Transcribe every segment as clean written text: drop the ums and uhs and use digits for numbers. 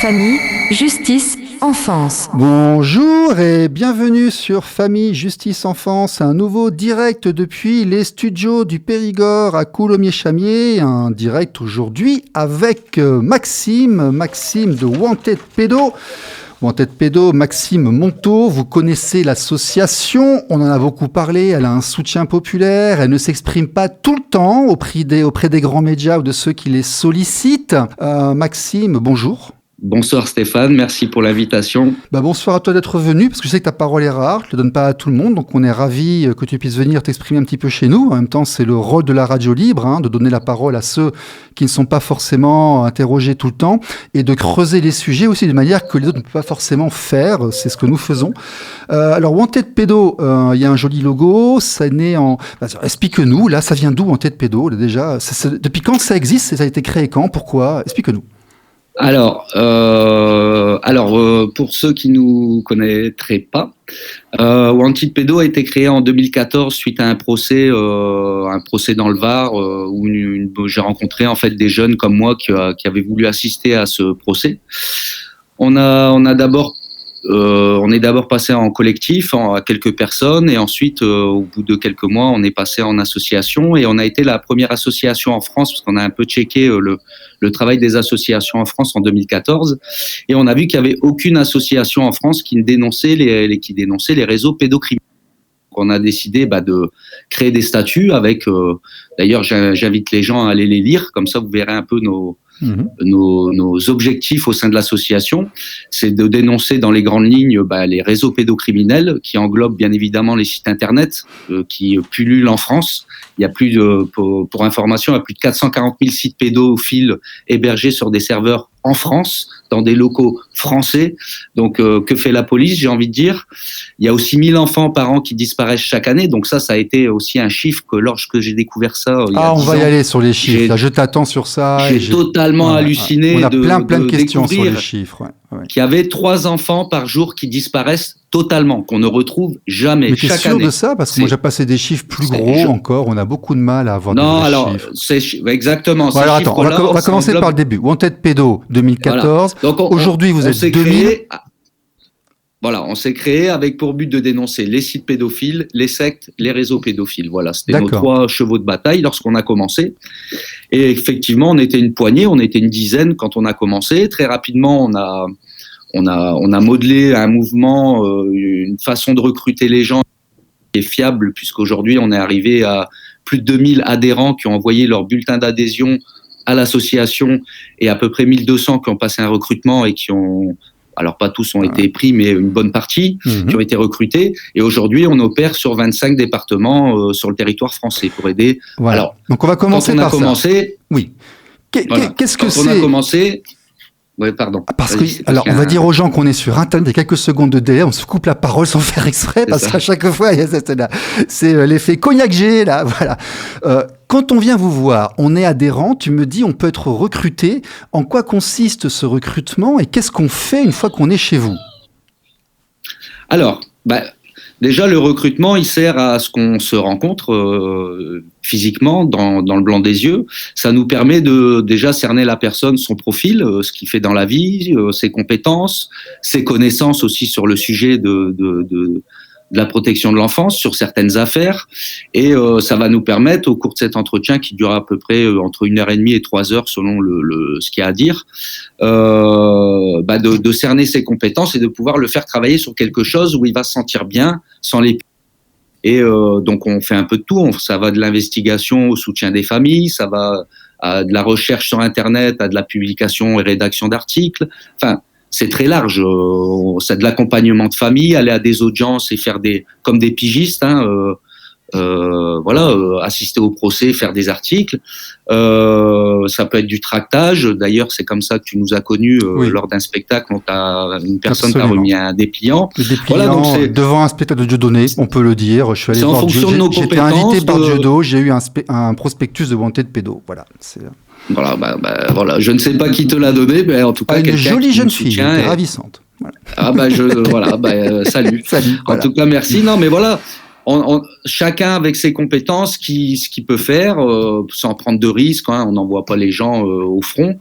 Famille, justice, enfance. Bonjour et bienvenue sur Famille, Justice, Enfance, un nouveau direct depuis les studios du Périgord à Coulommiers-Chamiers, un direct aujourd'hui avec Maxime de Wanted Pédo. Wanted Pédo, Maxime Monteau, vous connaissez l'association, on en a beaucoup parlé, elle a un soutien populaire, elle ne s'exprime pas tout le temps auprès des grands médias ou de ceux qui les sollicitent. Maxime, bonjour. Bonsoir Stéphane, merci pour l'invitation. Bonsoir à toi d'être venu, parce que je sais que ta parole est rare, je ne la donne pas à tout le monde, donc on est ravis que tu puisses venir t'exprimer un petit peu chez nous. En même temps, c'est le rôle de la radio libre, de donner la parole à ceux qui ne sont pas forcément interrogés tout le temps, et de creuser les sujets aussi de manière que les autres ne peuvent pas forcément faire, c'est ce que nous faisons. Alors Wanted Pédo, il y a un joli logo, ça est né en... Explique-nous, là, ça vient d'où Wanted Pédo, là, déjà depuis quand ça existe, ça a été créé quand, pourquoi? Explique-nous. Alors, pour ceux qui nous connaîtraient pas, Wanted Pédo a été créé en 2014 suite à un procès dans le Var où j'ai rencontré en fait des jeunes comme moi qui avaient voulu assister à ce procès. On est d'abord passé en collectif à quelques personnes et ensuite, au bout de quelques mois, on est passé en association et on a été la première association en France parce qu'on a un peu checké le travail des associations en France en 2014 et on a vu qu'il n'y avait aucune association en France qui dénonçait les réseaux pédocriminels. On a décidé de créer des statuts avec, d'ailleurs j'invite les gens à aller les lire, comme ça vous verrez un peu nos objectifs au sein de l'association, c'est de dénoncer dans les grandes lignes les réseaux pédocriminels qui englobent bien évidemment les sites internet qui pullulent en France. Il y a pour information, il y a plus de 440 000 sites pédophiles hébergés sur des serveurs en France, dans des locaux français. Donc, que fait la police, j'ai envie de dire? Il y a aussi 1000 enfants par an qui disparaissent chaque année. Donc ça a été aussi un chiffre que lorsque j'ai découvert ça il y a 10 ans. On va y aller sur les chiffres. Là, je t'attends sur ça. J'ai totalement halluciné. On a plein de questions sur les chiffres. Qu'il y avait 3 enfants par jour qui disparaissent totalement, qu'on ne retrouve jamais. Mais tu es sûr de ça? Parce que moi, j'ai passé des chiffres plus gros encore. On a beaucoup de mal à avoir des chiffres. Exactement. Alors attends, on va commencer par le début. Wanted Pédo 2014. Voilà. Donc aujourd'hui, vous êtes 2000. On s'est créé avec pour but de dénoncer les sites pédophiles, les sectes, les réseaux pédophiles. Voilà, c'était nos 3 chevaux de bataille lorsqu'on a commencé. Et effectivement, on était une poignée, on était une dizaine quand on a commencé. Très rapidement, on a modelé un mouvement, une façon de recruter les gens qui est fiable, puisqu'aujourd'hui, on est arrivé à plus de 2000 adhérents qui ont envoyé leur bulletin d'adhésion à l'association et à peu près 1200 qui ont passé un recrutement et qui ont... Alors, pas tous ont été pris, mais une bonne partie qui ont été recrutés. Et aujourd'hui, on opère sur 25 départements sur le territoire français pour aider. Voilà. Alors, donc, on va commencer par ça. Oui. Qu'est-ce que c'est? Quand on a commencé... Oui, pardon. Parce que, on va dire aux gens qu'on est sur Internet, il y a quelques secondes de délai, on se coupe la parole sans faire exprès, parce qu'à chaque fois, c'est l'effet cognac G, là, voilà. Quand on vient vous voir, on est adhérent, tu me dis, on peut être recruté. En quoi consiste ce recrutement et qu'est-ce qu'on fait une fois qu'on est chez vous? Alors, déjà, le recrutement, il sert à ce qu'on se rencontre physiquement dans le blanc des yeux. Ça nous permet de déjà cerner la personne, son profil, ce qu'il fait dans la vie, ses compétences, ses connaissances aussi sur le sujet de la protection de l'enfance, sur certaines affaires. Et ça va nous permettre, au cours de cet entretien qui dure à peu près entre 1h30 et 3 heures selon ce qu'il y a à dire, de cerner ses compétences et de pouvoir le faire travailler sur quelque chose où il va se sentir bien sans les... Et donc on fait un peu de tout, ça va de l'investigation au soutien des familles, ça va à de la recherche sur Internet, à de la publication et rédaction d'articles, enfin c'est très large, c'est de l'accompagnement de famille, aller à des audiences et faire comme des pigistes, assister au procès, faire des articles. Ça peut être du tractage. D'ailleurs, c'est comme ça que tu nous as connus lors d'un spectacle. Une personne t'a remis un dépliant. Le dépliant donc devant un spectacle de Dieudonné, on peut le dire. Je suis allé voir j'étais invité par Dieudonné, j'ai eu un prospectus de Wanted Pédo. Voilà. Voilà. Je ne sais pas qui te l'a donné, mais en tout cas, une jolie jeune fille, ravissante. Voilà. Salut. En tout cas, merci. Non, mais voilà. chacun avec ses compétences, ce qu'il peut faire, sans prendre de risques. Hein, on n'envoie pas les gens au front.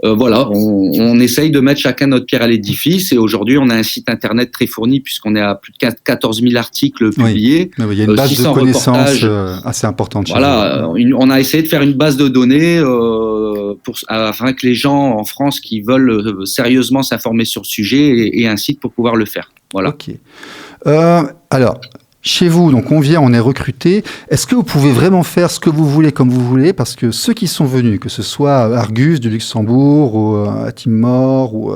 Voilà, on essaye de mettre chacun notre pierre à l'édifice. Et aujourd'hui, on a un site internet très fourni puisqu'on est à plus de 14 000 articles publiés. Oui, il y a une base de connaissances assez importante. Voilà, on a essayé de faire une base de données afin que les gens en France qui veulent sérieusement s'informer sur le sujet aient un site pour pouvoir le faire. Voilà. Ok. Alors, chez vous, donc on vient, on est recruté. Est-ce que vous pouvez vraiment faire ce que vous voulez comme vous voulez? Parce que ceux qui sont venus, que ce soit Argus du Luxembourg ou à Timor, ou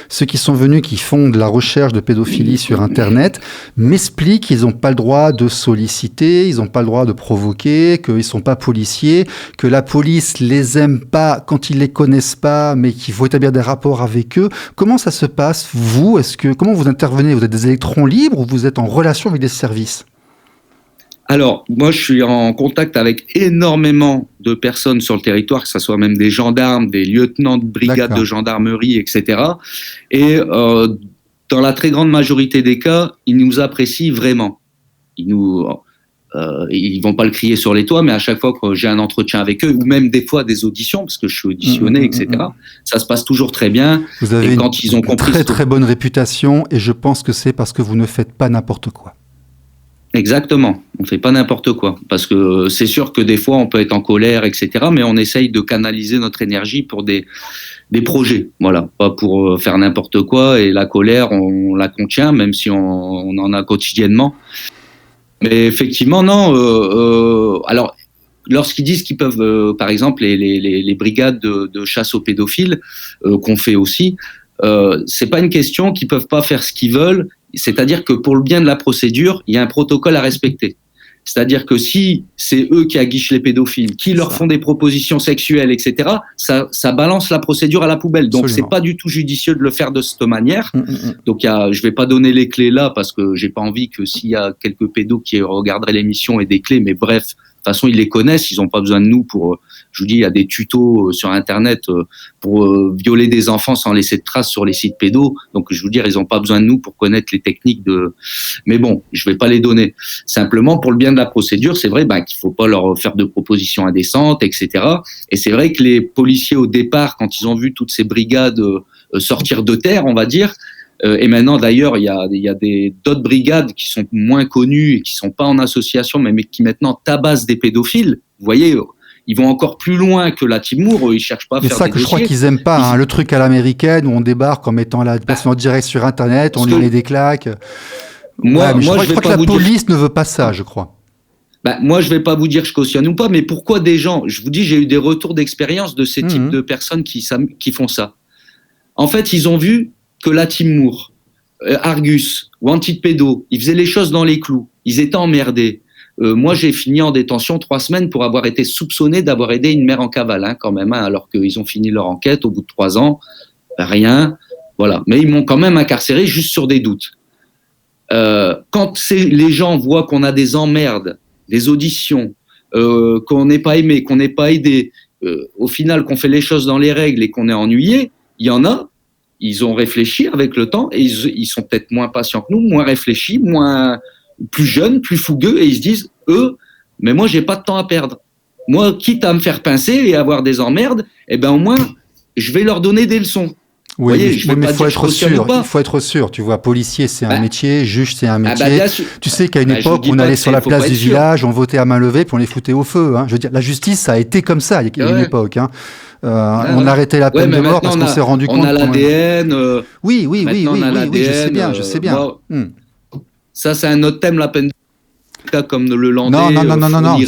ceux qui sont venus qui font de la recherche de pédophilie sur Internet, m'expliquent qu'ils n'ont pas le droit de solliciter, ils n'ont pas le droit de provoquer, qu'ils ne sont pas policiers, que la police les aime pas quand ils les connaissent pas, mais qu'il faut établir des rapports avec eux. Comment ça se passe, vous? Comment vous intervenez? Vous êtes des électrons libres ou vous êtes en relation avec des services? Alors, moi, je suis en contact avec énormément de personnes sur le territoire, que ce soit même des gendarmes, des lieutenants de brigade de gendarmerie, etc. Et dans la très grande majorité des cas, ils nous apprécient vraiment. Ils vont pas le crier sur les toits, mais à chaque fois que j'ai un entretien avec eux, ou même des fois des auditions, parce que je suis auditionné, etc., ça se passe toujours très bien. Vous avez ils ont compris très très bonne réputation, et je pense que c'est parce que vous ne faites pas n'importe quoi. Exactement, on fait pas n'importe quoi, parce que c'est sûr que des fois on peut être en colère, etc., mais on essaye de canaliser notre énergie pour des projets, voilà, pas pour faire n'importe quoi, et la colère on la contient, même si on en a quotidiennement. Mais effectivement, non, alors lorsqu'ils disent qu'ils peuvent, par exemple, les brigades de chasse aux pédophiles, qu'on fait aussi, c'est pas une question qu'ils peuvent pas faire ce qu'ils veulent. C'est-à-dire que pour le bien de la procédure, il y a un protocole à respecter. C'est-à-dire que si c'est eux qui aguichent les pédophiles, qui leur font des propositions sexuelles, etc., ça balance la procédure à la poubelle. Donc, c'est pas du tout judicieux de le faire de cette manière. Donc, je vais pas donner les clés là parce que j'ai pas envie que s'il y a quelques pédos qui regarderaient l'émission aient des clés, mais bref, de toute façon, ils les connaissent, ils n'ont pas besoin de nous pour. Je vous dis, il y a des tutos sur Internet pour violer des enfants sans laisser de traces sur les sites pédos. Donc, je veux dire, ils n'ont pas besoin de nous pour connaître les techniques de. Mais bon, je vais pas les donner. Simplement, pour le bien de la procédure, c'est vrai qu'il faut pas leur faire de propositions indécentes, etc. Et c'est vrai que les policiers, au départ, quand ils ont vu toutes ces brigades sortir de terre, on va dire. Et maintenant, d'ailleurs, il y a d'autres brigades qui sont moins connues et qui sont pas en association, mais qui maintenant tabassent des pédophiles. Vous voyez, ils vont encore plus loin que la Timor. Ils cherchent pas à faire des dossiers. C'est ça que je crois qu'ils aiment pas, le truc à l'américaine où on débarque en mettant la personne en direct sur Internet, on lui met des claques. Moi, je crois que la police ne veut pas ça, je crois. Moi, je vais pas vous dire que je cautionne ou pas, mais pourquoi des gens, je vous dis, j'ai eu des retours d'expérience de ces types de personnes qui font ça. En fait, ils ont vu que la Timor, Argus, Wanted Pédo, ils faisaient les choses dans les clous. Ils étaient emmerdés. Moi, j'ai fini en détention 3 semaines pour avoir été soupçonné d'avoir aidé une mère en cavale, quand même, alors qu'ils ont fini leur enquête au bout de 3 ans. Rien. Voilà. Mais ils m'ont quand même incarcéré juste sur des doutes. Quand les gens voient qu'on a des emmerdes, des auditions, qu'on n'est pas aimé, qu'on n'est pas aidé, au final, qu'on fait les choses dans les règles et qu'on est ennuyé, il y en a. Ils ont réfléchi avec le temps et ils sont peut-être moins patients que nous, moins réfléchis, plus jeunes, plus fougueux, et ils se disent, mais moi, j'ai pas de temps à perdre. Moi, quitte à me faire pincer et avoir des emmerdes, au moins, je vais leur donner des leçons. Oui, mais il faut être sûr. Il faut être sûr. Tu vois, policier, c'est un métier, juge, c'est un métier. Tu sais qu'à une époque, on allait sur la place du village, on votait à main levée, puis on les foutait au feu. Je veux dire, la justice, ça a été comme ça il y a une époque. On arrêtait la peine de mort parce qu'on s'est rendu compte. On a l'ADN. Oui, je sais bien. Ça, c'est un autre thème, la peine de mort, comme le Landais. Non.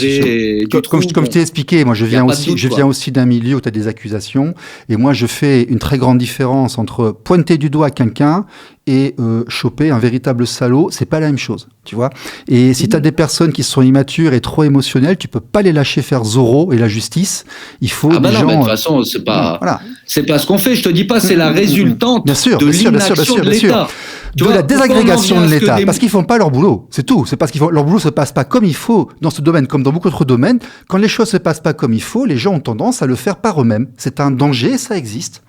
Comme je t'ai expliqué, moi, je viens aussi d'un milieu où tu as des accusations. Et moi, je fais une très grande différence entre pointer du doigt quelqu'un et choper un véritable salaud. C'est pas la même chose, tu vois. Et si tu as des personnes qui sont immatures et trop émotionnelles, tu peux pas les lâcher faire Zorro et la justice. Il faut des gens... mais de toute façon, c'est pas ce qu'on fait. Je te dis pas, c'est la résultante de l'inaction de l'État. De la désagrégation de l'État. Parce qu'ils font pas leur boulot. C'est tout. C'est parce qu'ils font leur boulot se passe pas comme il faut dans ce domaine, comme dans beaucoup d'autres domaines. Quand les choses se passent pas comme il faut, les gens ont tendance à le faire par eux-mêmes. C'est un danger, ça existe.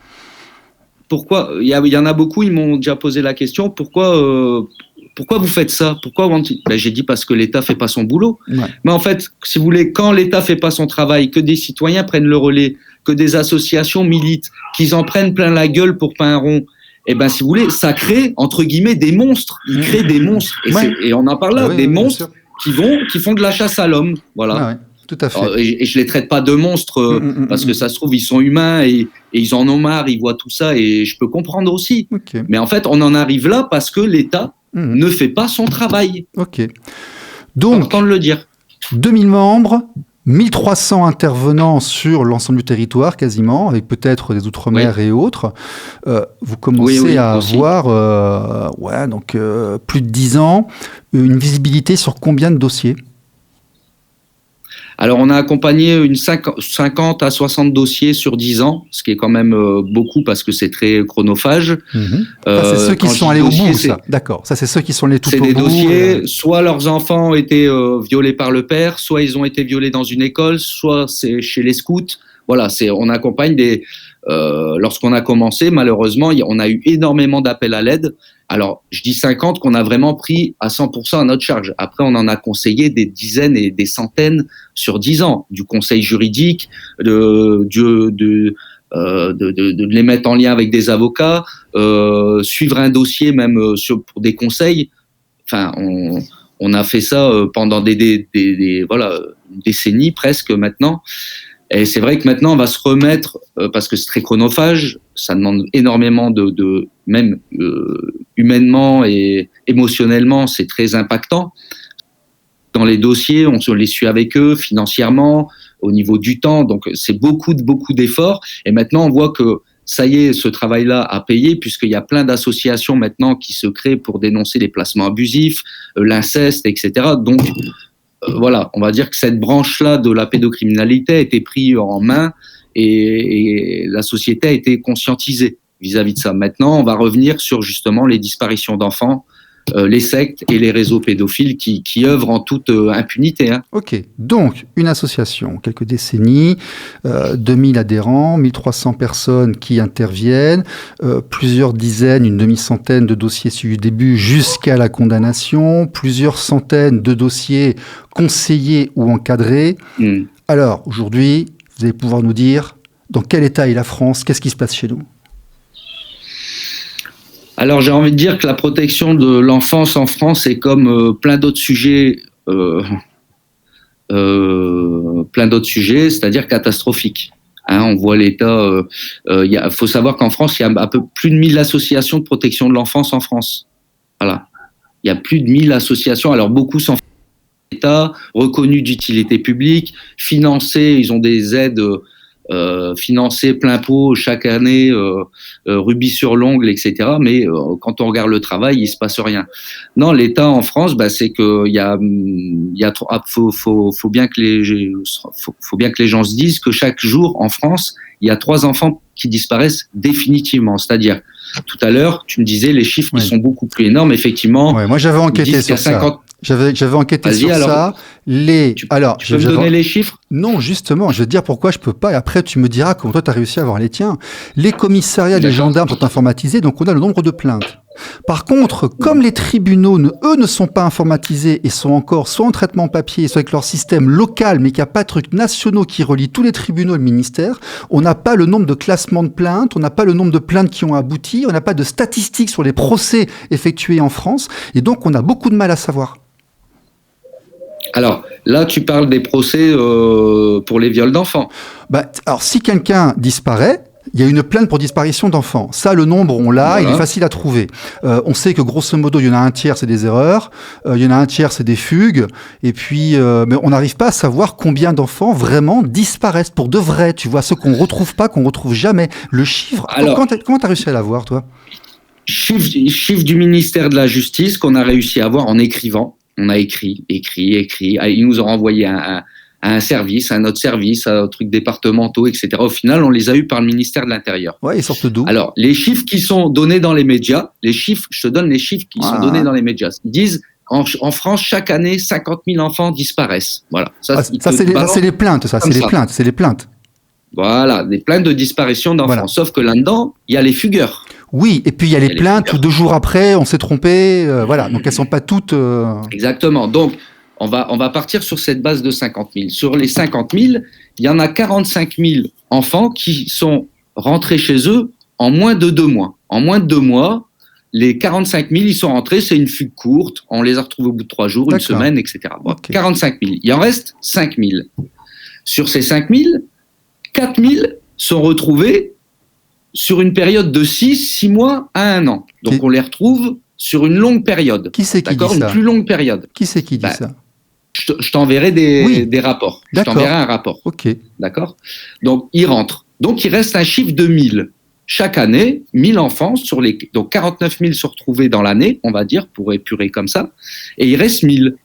Pourquoi il y en a beaucoup, ils m'ont déjà posé la question, pourquoi pourquoi vous faites ça? Pourquoi j'ai dit parce que l'État fait pas son boulot. Ouais. Mais en fait, si vous voulez, quand l'État fait pas son travail, que des citoyens prennent le relais, que des associations militent, qu'ils en prennent plein la gueule pour pas un rond, et ben si vous voulez, ça crée entre guillemets des monstres. Ils créent des monstres. Et on en parle là, des monstres qui font de la chasse à l'homme. Voilà. Ouais. Tout à fait. Alors, et je les traite pas de monstres parce que ça se trouve ils sont humains et ils en ont marre, ils voient tout ça et je peux comprendre aussi. Okay. Mais en fait, on en arrive là parce que l'État ne fait pas son travail. Ok. Donc, important de le dire. 2000 membres, 1300 intervenants sur l'ensemble du territoire quasiment, avec peut-être des outre-mer et autres. Vous commencez à avoir, plus de 10 ans, une visibilité sur combien de dossiers ? Alors, on a accompagné 50 à 60 dossiers sur 10 ans, ce qui est quand même beaucoup parce que c'est très chronophage. Ça, c'est ceux qui sont allés au bout, ça. D'accord. Ça, c'est ceux qui sont allés tout au bout. C'est des dossiers, soit leurs enfants ont été violés par le père, soit ils ont été violés dans une école, soit c'est chez les scouts. Voilà, on accompagne lorsqu'on a commencé, malheureusement, on a eu énormément d'appels à l'aide. Alors, je dis 50 qu'on a vraiment pris à 100% à notre charge. Après, on en a conseillé des dizaines et des centaines sur 10 ans, du conseil juridique, de les mettre en lien avec des avocats, suivre un dossier même pour des conseils. Enfin, on a fait ça pendant des décennies presque maintenant. Et c'est vrai que maintenant, on va se remettre, parce que c'est très chronophage, ça demande énormément même humainement et émotionnellement, c'est très impactant. Dans les dossiers, on les suit avec eux, financièrement, au niveau du temps, donc c'est beaucoup d'efforts. Et maintenant, on voit que ça y est, ce travail-là a payé, puisqu'il y a plein d'associations maintenant qui se créent pour dénoncer les placements abusifs, l'inceste, etc. Donc, voilà, on va dire que cette branche-là de la pédocriminalité a été prise en main et la société a été conscientisée vis-à-vis de ça. Maintenant, on va revenir sur justement les disparitions d'enfants, les sectes et les réseaux pédophiles qui œuvrent en toute impunité. Hein. Ok, donc une association, quelques décennies, 2000 adhérents, 1300 personnes qui interviennent, plusieurs dizaines, une demi-centaine de dossiers suivis du début jusqu'à la condamnation, plusieurs centaines de dossiers conseillés ou encadrés. Alors, aujourd'hui, vous allez pouvoir nous dire dans quel état est la France, qu'est-ce qui se passe chez nous ? Alors, j'ai envie de dire que la protection de l'enfance en France est comme plein d'autres sujets, c'est-à-dire catastrophique. Hein, on voit l'État. Faut savoir qu'en France, il y a un peu plus de 1000 associations de protection de l'enfance en France. Voilà, il y a plus de 1000 associations. Alors beaucoup sont l'État, reconnues d'utilité publique, financées. Ils ont des aides. Financé plein pot chaque année, rubis sur l'ongle, etc. Mais quand on regarde le travail, il se passe rien. Non, l'État en France, c'est que faut bien que les gens se disent que chaque jour en France, il y a 3 enfants qui disparaissent définitivement. C'est-à-dire, tout à l'heure, tu me disais les chiffres qui sont beaucoup plus énormes. Effectivement, moi j'avais enquêté sur 50... ça. J'avais enquêté sur ça. Tu peux me donner les chiffres ? Non, justement, je vais te dire pourquoi je peux pas. Et après, tu me diras comment toi, tu as réussi à avoir les tiens. Les commissariats, les gendarmes sont informatisés, donc on a le nombre de plaintes. Par contre, comme les tribunaux, eux, ne sont pas informatisés et sont encore soit en traitement papier, soit avec leur système local, mais qu'il n'y a pas de trucs nationaux qui relient tous les tribunaux et le ministère, on n'a pas le nombre de classements de plaintes, on n'a pas le nombre de plaintes qui ont abouti, on n'a pas de statistiques sur les procès effectués en France, et donc on a beaucoup de mal à savoir. Alors, là, tu parles des procès pour les viols d'enfants. Alors, si quelqu'un disparaît, il y a une plainte pour disparition d'enfants. Ça, le nombre, on l'a, il est facile à trouver. On sait que, grosso modo, il y en a un tiers, c'est des erreurs, il y en a un tiers, c'est des fugues, et puis, mais on n'arrive pas à savoir combien d'enfants vraiment disparaissent pour de vrai, tu vois, ceux qu'on ne retrouve pas, qu'on ne retrouve jamais. Le chiffre, comment tu as réussi à l'avoir, toi ? Chiffre du ministère de la Justice qu'on a réussi à avoir en écrivant. On a écrit. Ils nous ont renvoyé à un service, à un autre service, à un truc départementaux, etc. Au final, on les a eus par le ministère de l'Intérieur. Ouais, ils sortent d'où ? Alors, les chiffres qui sont donnés dans les médias, je te donne les chiffres qui sont donnés dans les médias. Ils disent, en France, chaque année, 50 000 enfants disparaissent. Voilà. Ça, c'est les plaintes, ça. C'est les plaintes. Voilà, des plaintes de disparition d'enfants. Voilà. Sauf que là-dedans, il y a les fugueurs. Oui, et puis il y a les plaintes où 2 jours après, on s'est trompé. Voilà, donc elles sont pas toutes... Exactement. Donc, on va partir sur cette base de 50 000. Sur les 50 000, il y en a 45 000 enfants qui sont rentrés chez eux en moins de 2 mois. En moins de 2 mois, les 45 000, ils sont rentrés, c'est une fugue courte, on les a retrouvés au bout de 3 jours, une semaine, etc. Bon, okay. 45 000. Il en reste 5 000. Sur ces 5 000, 4 000 sont retrouvés sur une période de 6 mois à 1 an. Donc on les retrouve sur une longue période. Qui c'est qui dit ça ? Une plus longue période. Qui c'est qui dit ça ? Je t'enverrai des rapports. D'accord. Je t'enverrai un rapport. Ok. D'accord ? Donc ils rentrent. Donc il reste un chiffre de 1000. Chaque année, 1000 enfants donc 49 000 sont retrouvés dans l'année, on va dire, pour épurer comme ça, et il reste 1000.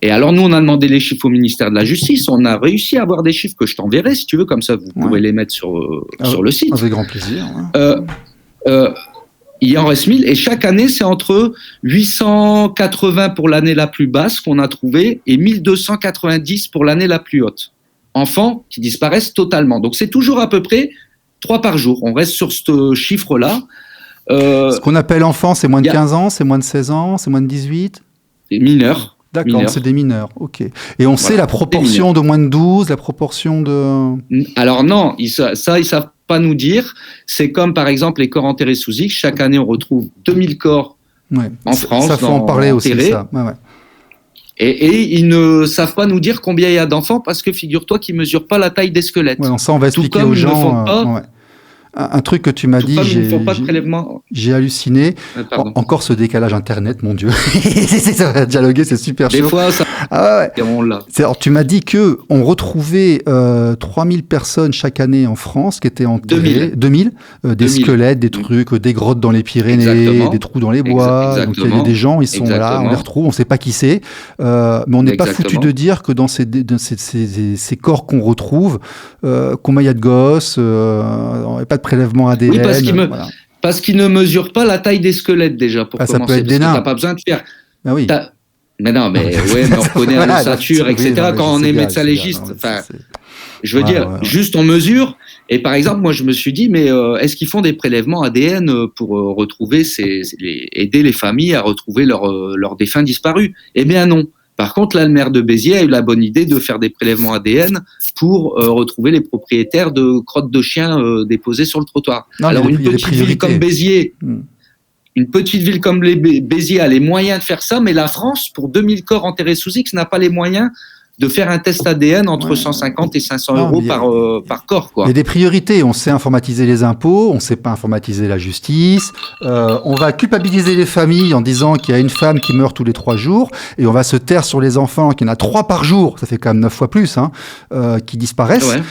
Et alors, nous, on a demandé les chiffres au ministère de la Justice, on a réussi à avoir des chiffres que je t'enverrai, si tu veux, comme ça, vous pourrez les mettre sur le site. Avec grand plaisir. Il en reste 1000, et chaque année, c'est entre 880 pour l'année la plus basse qu'on a trouvée, et 1290 pour l'année la plus haute. Enfants qui disparaissent totalement. Donc, c'est toujours à peu près 3 par jour. On reste sur ce chiffre-là. Ce qu'on appelle enfant, c'est moins de 15 ans, c'est moins de 16 ans, c'est moins de 18 ? C'est mineurs. D'accord, c'est des mineurs, ok. Et on sait la proportion de moins de 12, la proportion de... Alors non, ça, ils ne savent pas nous dire. C'est comme par exemple les corps enterrés sous X. Chaque année, on retrouve 2000 corps en France. Ça faut en parler enterrés. Aussi, ça. Ouais. Et ils ne savent pas nous dire combien il y a d'enfants parce que figure-toi qu'ils ne mesurent pas la taille des squelettes. Ouais, ça, on va expliquer aux gens. Un truc que tu m'as dit, j'ai halluciné. Encore ce décalage Internet, mon Dieu. Ça va dialoguer, c'est super chaud. Des fois, ça... on l'a. Alors, tu m'as dit qu'on retrouvait 3000 personnes chaque année en France qui étaient enterrées. 2000 des squelettes, des trucs, des grottes dans les Pyrénées, des trous dans les bois. Donc, il y a des gens, ils sont là, on les retrouve, on ne sait pas qui c'est. Mais on n'est pas foutu de dire que dans ces corps qu'on retrouve, combien il y a de gosses, on n'a pas de prélèvement ADN. Oui, parce qu'ils ne mesurent pas la taille des squelettes déjà pour commencer. Ça peut être des nains. Tu n'as pas besoin de faire. Ah oui. Mais non, mais on reconnaît à l'ossature, etc. Quand on est médecin légiste. Je veux dire, juste on mesure. Et par exemple, moi, je me suis dit, mais est-ce qu'ils font des prélèvements ADN pour retrouver aider les familles à retrouver leurs défunts disparus ? Eh bien non. Par contre, là, le maire de Béziers a eu la bonne idée de faire des prélèvements ADN pour retrouver les propriétaires de crottes de chiens déposées sur le trottoir. Non, alors, une petite ville comme Béziers, Béziers a les moyens de faire ça, mais la France, pour 2000 corps enterrés sous X, n'a pas les moyens de faire un test ADN entre 150 et 500 euros par corps. Quoi. Il y a des priorités. On sait informatiser les impôts, on ne sait pas informatiser la justice. On va culpabiliser les familles en disant qu'il y a une femme qui meurt tous les 3 jours et on va se taire sur les enfants, qu'il y en a 3 par jour, ça fait quand même 9 fois plus, qui disparaissent. Ouais.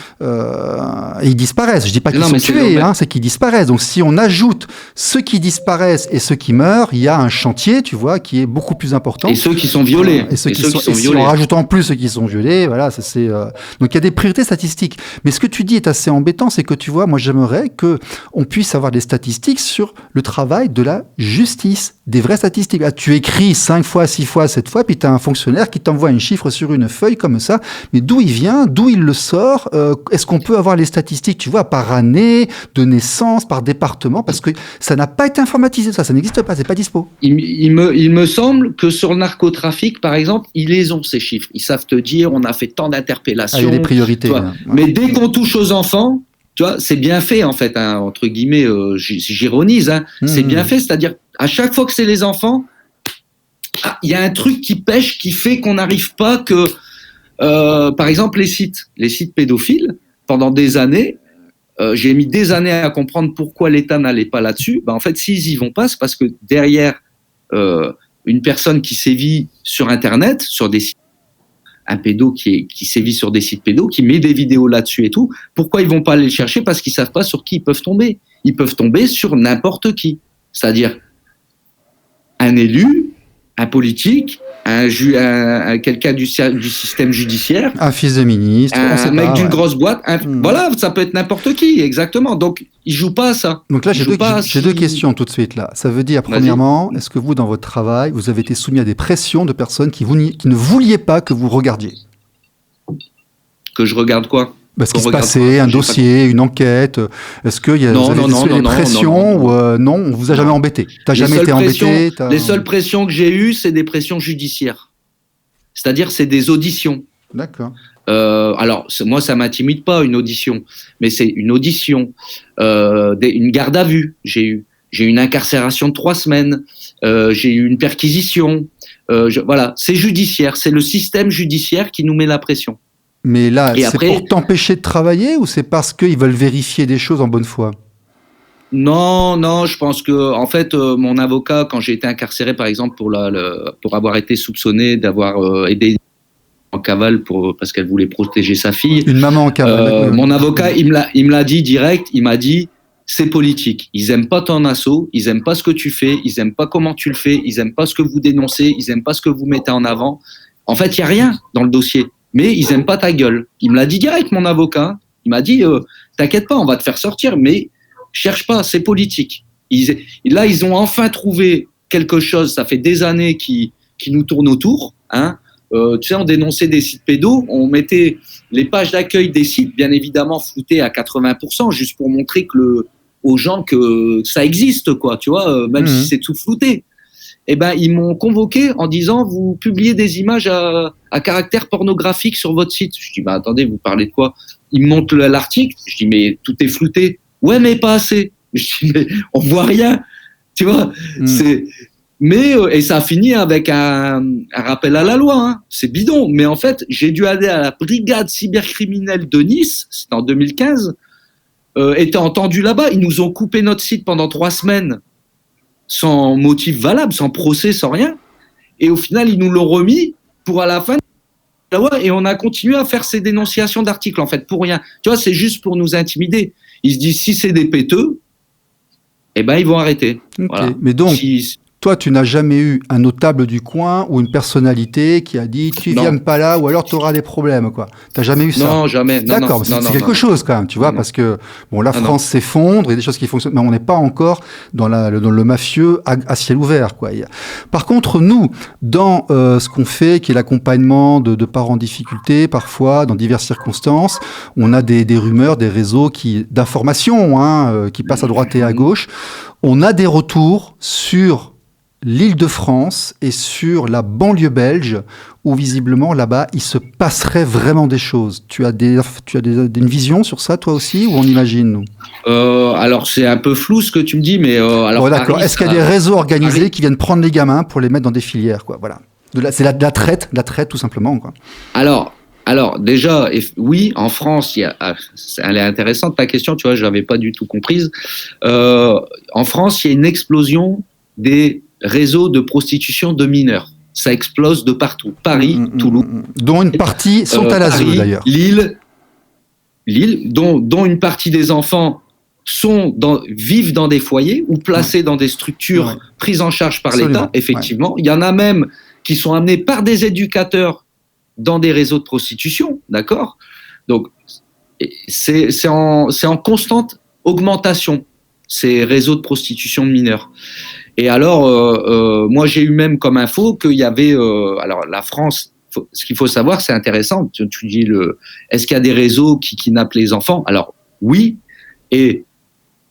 Et ils disparaissent. Je ne dis pas qu'ils sont tués, c'est qu'ils disparaissent. Donc si on ajoute ceux qui disparaissent et ceux qui meurent, il y a un chantier, tu vois, qui est beaucoup plus important. Et ceux qui sont violés. Et ceux qui sont violés. Si on rajoute en plus ceux qui sont violés, voilà, ça c'est. Donc il y a des priorités statistiques. Mais ce que tu dis est assez embêtant, c'est que tu vois, moi j'aimerais que on puisse avoir des statistiques sur le travail de la justice, des vraies statistiques. Là, tu écris 5 fois, 6 fois, 7 fois, puis tu as un fonctionnaire qui t'envoie un chiffre sur une feuille comme ça. Mais d'où il vient, d'où il le sort, est-ce qu'on peut avoir les statistiques, tu vois, par année, de naissance, par département, parce que ça n'a pas été informatisé, ça n'existe pas, c'est pas dispo. Il me semble que sur le narcotrafic, par exemple, ils les ont ces chiffres. Ils savent te dire, on a fait tant d'interpellations. Il y a des priorités. Mais dès qu'on touche aux enfants, tu vois, c'est bien fait en fait, entre guillemets, j'ironise, c'est bien fait, c'est-à-dire à chaque fois que c'est les enfants, il y a un truc qui pêche, qui fait qu'on n'arrive pas que, par exemple, les sites pédophiles, pendant des années, j'ai mis des années à comprendre pourquoi l'État n'allait pas là-dessus. En fait, s'ils y vont pas, c'est parce que derrière une personne qui sévit sur Internet, sur des sites, un pédo qui sévit sur des sites pédos, qui met des vidéos là-dessus et tout, pourquoi ils vont pas aller le chercher ? Parce qu'ils savent pas sur qui ils peuvent tomber. Ils peuvent tomber sur n'importe qui. C'est-à-dire un élu, un politique, quelqu'un du système judiciaire, un fils de ministre, un mec d'une grosse boîte, voilà, ça peut être n'importe qui, exactement. Donc, ils jouent pas à ça. Donc là, j'ai deux questions tout de suite là. Ça veut dire, premièrement, est-ce que vous, dans votre travail, vous avez été soumis à des pressions de personnes qui ne vouliez pas que vous regardiez ? Que je regarde quoi ? Ce qui se passait, un dossier, une enquête. Est-ce qu'il y a des pressions ou non, on vous a jamais embêté? T'as jamais été embêté? Les seules pressions que j'ai eues, c'est des pressions judiciaires. C'est-à-dire, c'est des auditions. D'accord. Alors, moi, ça m'intimide pas, une audition. Mais c'est une audition. Une garde à vue, j'ai eu. J'ai eu une incarcération de 3 semaines. J'ai eu une perquisition. Voilà, c'est judiciaire. C'est le système judiciaire qui nous met la pression. Mais là, c'est pour t'empêcher de travailler ou c'est parce qu'ils veulent vérifier des choses en bonne foi? Non, je pense que, en fait, mon avocat, quand j'ai été incarcéré, par exemple, pour avoir été soupçonné d'avoir aidé en cavale parce qu'elle voulait protéger sa fille. Une maman en cavale. Mon avocat, il me l'a dit direct, il m'a dit, c'est politique. Ils aiment pas ton assaut, ils aiment pas ce que tu fais, ils aiment pas comment tu le fais, ils aiment pas ce que vous dénoncez, ils aiment pas ce que vous mettez en avant. En fait, il y a rien dans le dossier. Mais ils aiment pas ta gueule. Il me l'a dit direct, mon avocat. Il m'a dit, t'inquiète pas, on va te faire sortir, mais cherche pas, c'est politique. Là, ils ont enfin trouvé quelque chose. Ça fait des années qui nous tournent autour. Hein. Tu sais, on dénonçait des sites pédos, on mettait les pages d'accueil des sites, bien évidemment floutées à 80%, juste pour montrer aux gens que ça existe, quoi. Tu vois, même si c'est tout flouté. Eh ben, ils m'ont convoqué en disant, vous publiez des images à caractère pornographique sur votre site. Je dis, bah, attendez, vous parlez de quoi? Ils me montrent l'article. Je dis, mais tout est flouté. Ouais, mais pas assez. Je dis, mais on voit rien. Tu vois, et ça a fini avec un rappel à la loi. Hein. C'est bidon. Mais en fait, j'ai dû aller à la brigade cybercriminelle de Nice. C'était en 2015. Était entendu là-bas. Ils nous ont coupé notre site pendant 3 semaines. Sans motif valable, sans procès, sans rien. Et au final, ils nous l'ont remis pour à la fin de la loi et on a continué à faire ces dénonciations d'articles, en fait, pour rien. Tu vois, c'est juste pour nous intimider. Ils se disent, si c'est des péteux, eh ben, ils vont arrêter. Okay. Voilà. Mais donc, toi, tu n'as jamais eu un notable du coin ou une personnalité qui a dit, tu viens pas là ou alors tu auras des problèmes, quoi. T'as jamais eu ça? Non, jamais. D'accord, c'est quelque chose quand même, tu vois, parce que, bon, la France s'effondre, il y a des choses qui fonctionnent, mais on n'est pas encore dans le mafieux à ciel ouvert, quoi. Par contre, nous, dans ce qu'on fait, qui est l'accompagnement de parents en difficulté, parfois, dans diverses circonstances, on a des rumeurs, des réseaux d'informations, hein, qui passent à droite et à gauche. On a des retours sur l'Île-de-France et sur la banlieue belge, où visiblement là-bas, il se passerait vraiment des choses. Tu as une vision sur ça, toi aussi, ou on imagine, nous? Alors, c'est un peu flou ce que tu me dis, mais alors. D'accord. Est-ce qu'il y a des réseaux organisés qui viennent prendre les gamins pour les mettre dans des filières, quoi? Voilà. C'est la traite, tout simplement, quoi. Alors déjà, oui, en France, elle est intéressante ta question, tu vois, je l'avais pas du tout comprise. En France, il y a une explosion des réseaux de prostitution de mineurs. Ça explose de partout. Paris, Toulouse. Dont une partie sont à l'asile, d'ailleurs. Lille, dont une partie des enfants vivent dans des foyers ou placés dans des structures prises en charge par l'État, effectivement. Ouais. Il y en a même qui sont amenés par des éducateurs dans des réseaux de prostitution, d'accord? Donc, c'est en constante augmentation, ces réseaux de prostitution de mineurs. Et alors, moi, j'ai eu même comme info qu'il y avait... alors, la France, ce qu'il faut savoir, c'est intéressant. Tu dis, est-ce qu'il y a des réseaux qui kidnappent les enfants? Alors, oui. Et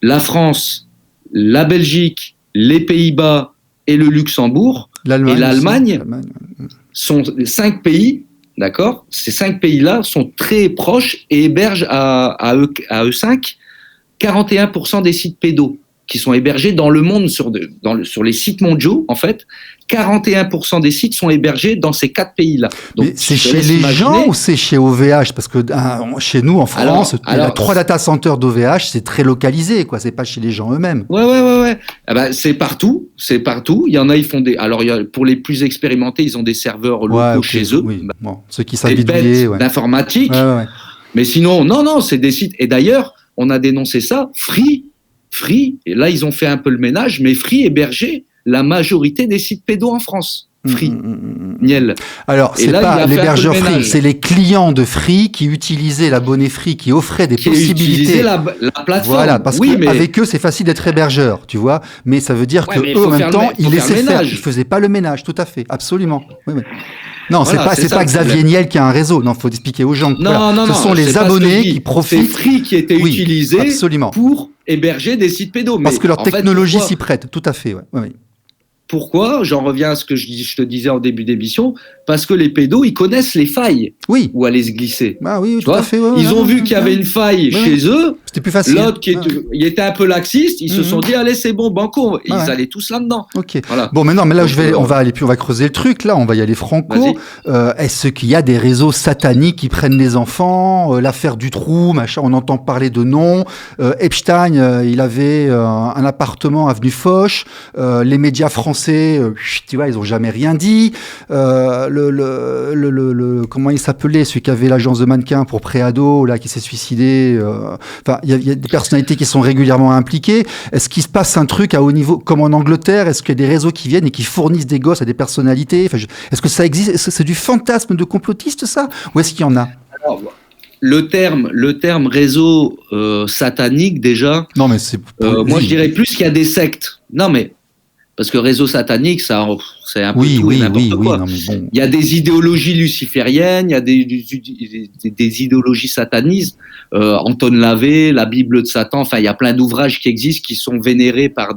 la France, la Belgique, les Pays-Bas et le Luxembourg et l'Allemagne sont 5 pays, d'accord? Ces 5 pays-là sont très proches et hébergent à eux 5 41% des sites pédos qui sont hébergés dans le monde sur les sites mondiaux, en fait. 41% des sites sont hébergés dans ces 4 pays-là. Donc, mais c'est chez les gens ou c'est chez OVH? Parce que chez nous, en France, il y a 3 data centers d'OVH, c'est très localisé, quoi. C'est pas chez les gens eux-mêmes. Ouais. Ah ben, c'est partout. Il y en a, ils font alors, pour les plus expérimentés, ils ont des serveurs locaux chez eux. Oui. Bon, ceux qui savent bidouiller, d'informatique. Ouais. Mais sinon, non, c'est des sites. Et d'ailleurs, on a dénoncé ça. Free, et là, ils ont fait un peu le ménage, mais Free hébergeait la majorité des sites pédos en France. Free, Niel. Alors, c'est pas l'hébergeur Free, c'est les clients de Free qui utilisaient l'abonné Free, qui offraient des possibilités. La plateforme. Voilà, parce qu'avec eux, c'est facile d'être hébergeur, tu vois. Mais ça veut dire qu'eux, en même temps, ils laissaient faire. Ils faisaient pas le ménage, tout à fait, absolument. Oui. Non, voilà, c'est pas Xavier Niel qui a un réseau. Non, faut expliquer aux gens. Non, ce sont les abonnés qui profitent. C'est Free qui était utilisé pour héberger des sites pédos. Parce que leur technologie s'y prête, tout à fait. Oui. Pourquoi ? J'en reviens à ce que je te disais en début d'émission, parce que les pédos, ils connaissent les failles où aller se glisser. Ah oui, tout à fait. Ils ont vu qu'il y avait une faille chez eux. C'était plus facile. L'autre il était un peu laxiste, ils se sont dit allez c'est bon, banco. Ils allaient tous là-dedans. Ok. Voilà. Bon, maintenant, mais là on va aller puis on va creuser le truc. Là, on va y aller franco. Est-ce qu'il y a des réseaux sataniques qui prennent les enfants ? L'affaire du trou, machin. On entend parler de noms. Epstein, il avait un appartement avenue Foch. Les médias français, tu vois, ils ont jamais rien dit. Comment il s'appelait, celui qui avait l'agence de mannequins pour préado, là, qui s'est suicidé. Enfin, il y a des personnalités qui sont régulièrement impliquées. Est-ce qu'il se passe un truc à haut niveau, comme en Angleterre ? Est-ce qu'il y a des réseaux qui viennent et qui fournissent des gosses à des personnalités ? Enfin, est-ce que ça existe ? Est-ce que c'est du fantasme de complotiste, ça ? Ou est-ce qu'il y en a ? Alors, le terme réseau satanique, déjà. Non, mais c'est. Moi, je dirais plus qu'il y a des sectes. Non, mais. Parce que réseau satanique, ça, c'est un peu tout et n'importe quoi. Non, mais bon. Il y a des idéologies lucifériennes, il y a des idéologies satanistes. Anton Lavey, la Bible de Satan. Enfin, il y a plein d'ouvrages qui existent, qui sont vénérés par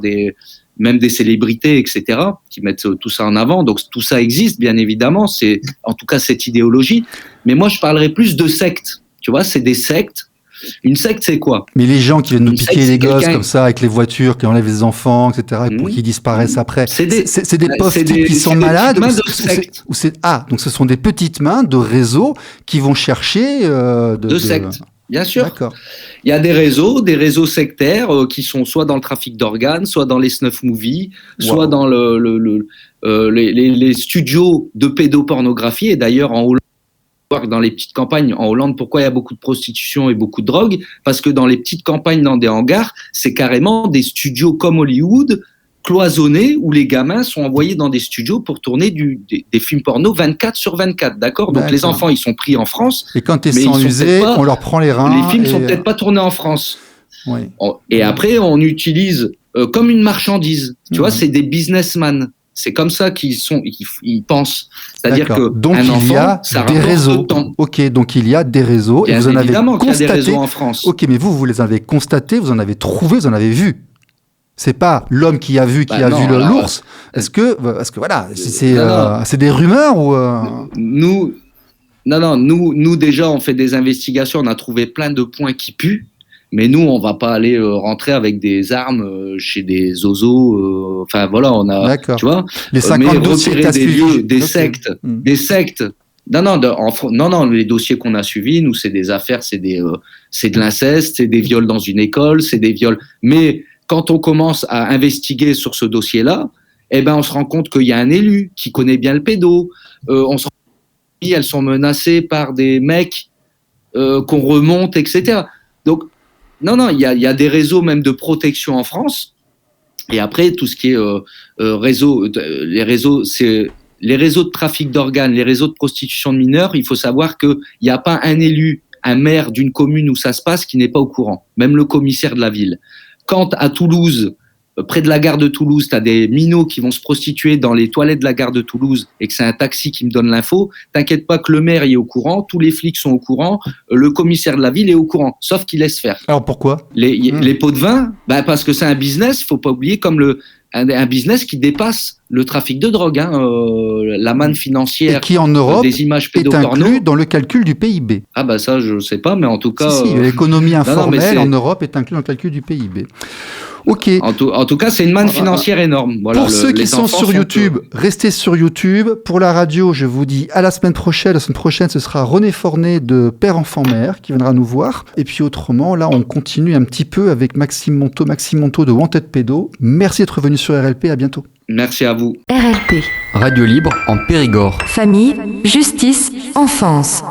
même des célébrités, etc., qui mettent tout ça en avant. Donc, tout ça existe, bien évidemment. C'est, en tout cas, cette idéologie. Mais moi, je parlerais plus de sectes. Tu vois, c'est des sectes. Une secte, c'est quoi ? Mais les gens qui viennent nous piquer les gosses comme ça avec les voitures, qui enlèvent les enfants, etc., pour qu'ils disparaissent après, c'est des pauvres types qui sont malades. Donc ce sont des petites mains de réseaux qui vont chercher de sectes. Bien sûr. D'accord. Il y a des réseaux sectaires qui sont soit dans le trafic d'organes, soit dans les snuff movies, soit dans les studios de pédopornographie. Et d'ailleurs, en Hollande, dans les petites campagnes en Hollande, pourquoi il y a beaucoup de prostitution et beaucoup de drogue ? Parce que dans les petites campagnes, dans des hangars, c'est carrément des studios comme Hollywood, cloisonnés, où les gamins sont envoyés dans des studios pour tourner des films porno 24/24, d'accord ? Donc les enfants, ils sont pris en France. Et quand t'es sans user, on leur prend les reins. Les films sont peut-être pas tournés en France. Oui. Et après, on utilise comme une marchandise. Tu vois, c'est des businessmen. C'est comme ça qu'ils pensent. C'est-à-dire que donc il y a des réseaux. Ok, donc il y a des réseaux. Bien et vous en avez évidemment qu'il y a des constaté. réseaux en France. Ok, mais vous les avez constatés, vous en avez trouvé, vous en avez vu. C'est pas l'homme qui a vu l'ours. Est-ce que voilà, c'est des rumeurs ou Nous déjà on fait des investigations, on a trouvé plein de points qui puent. Mais nous, on va pas aller rentrer avec des armes chez des zozos. Enfin voilà, on a, D'accord. tu vois, les 50 dossiers que t'as suivis, des sectes. Non, les dossiers qu'on a suivis, nous, c'est des affaires, c'est de l'inceste, c'est des viols dans une école, c'est des viols. Mais quand on commence à investiguer sur ce dossier-là, on se rend compte qu'il y a un élu qui connaît bien le pédo. On se rend compte qu'elles sont menacées par des mecs qu'on remonte, etc. Donc non, il y a des réseaux même de protection en France. Et après, tout ce qui est les réseaux de trafic d'organes, les réseaux de prostitution de mineurs, il faut savoir qu'il n'y a pas un élu, un maire d'une commune où ça se passe qui n'est pas au courant, même le commissaire de la ville. Quand à Toulouse, près de la gare de Toulouse, tu as des minots qui vont se prostituer dans les toilettes de la gare de Toulouse et que c'est un taxi qui me donne l'info, t'inquiète pas que le maire y est au courant, tous les flics sont au courant, le commissaire de la ville est au courant, sauf qu'il laisse faire. Alors pourquoi ? Les pots de vin, parce que c'est un business, faut pas oublier, comme un business qui dépasse le trafic de drogue, la manne financière, et qui en Europe des images est inclus dans le calcul du PIB. Ah ça je sais pas, mais en tout cas... Si, l'économie informelle en Europe est inclue dans le calcul du PIB. Ok. En tout cas, c'est une manne financière énorme. Voilà, pour ceux qui sont sur YouTube, restez sur YouTube. Pour la radio, je vous dis à la semaine prochaine. La semaine prochaine, ce sera René Fornet de Père Enfant Mère qui viendra nous voir. Et puis autrement, là, on continue un petit peu avec Maxime Monteau de Wanted Pédo. Merci d'être venu sur RLP. À bientôt. Merci à vous. RLP. Radio libre en Périgord. Famille, justice, enfance.